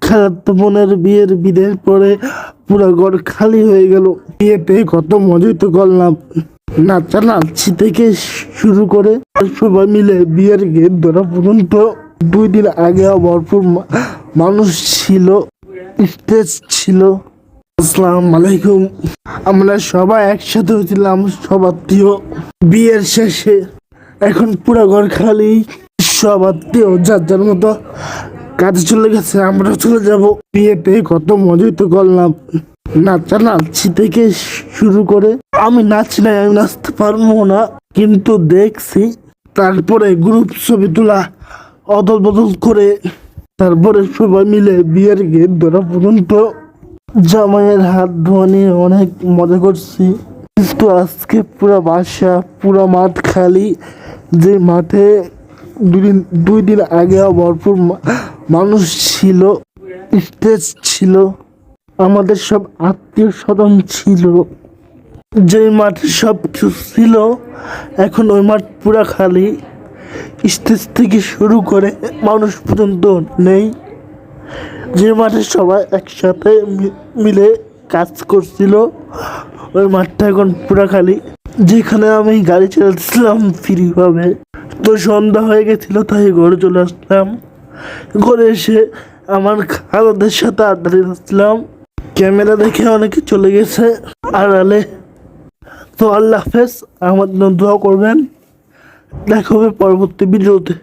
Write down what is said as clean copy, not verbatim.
খালাতো বোনের বিয়ের বিদের পরে পুরো ঘর খালি হয়ে গেল। বিয়েতে কত মজাই তো করলাম, নাচানাচি থেকে শুরু করে সবাই মিলে বিয়ের গেট ধরা পর্যন্ত। 2 দিন আগে ভরপুর মানুষ ছিল, স্টেজ ছিল। আসসালামু আলাইকুম। আমরা সবাই একসাথে হয়েছিলাম, সব আত্মীয়। বিয়ের শেষে এখন পুরো ঘর খালি, সব আত্মীয় যার যার মতো কাজে চলে গেছে, আমরা চলে যাব। বিয়েতে কত মজাই তো করলাম, নাচানাচি থেকে শুরু করে। আমি নাচলে আমি নাচতে পারবো না, কিন্তু দেখছি। তারপরে গ্রুপ ছবি তোলা, অদল বদল করে, তারপরে সবাই মিলে বিয়ের গেট ধরা পর্যন্ত। জামাইয়ের হাত ধোয়া নিয়ে অনেক মজা করছি, কিন্তু আজকে পুরা বাসা পুরা মাঠ খালি। যে মাঠে 2 দিন আগে ভরপুর মানুষ ছিল, স্টেজ ছিল, আমাদের সব আত্মীয় স্বজন ছিল। যে মাঠে সব কিছু ছিল, এখন ওই মাঠ পুরা খালি। স্টেজ থেকে শুরু করে মানুষ পর্যন্ত নেই। যে মাঠে সবাই একসাথে মিলে কাজ করছিল, ওই মাঠটা এখন পুরা খালি। যেখানে আমি গাড়ি চালাচ্ছিলাম ফ্রিভাবে, তো সন্ধ্যা হয়ে গেছিল, তাই ঘরে চলে আসলাম। ঘরে এসে আমার খালাদের সাথে আড্ডা দিচ্ছিলাম। ক্যামেরা দেখে অনেকে চলে গেছে আড়ালে। তো আল্লাহ হাফেজ, আমার জন্য দোয়া করবেন। দেখা হবে পরবর্তী ভিডিওতে।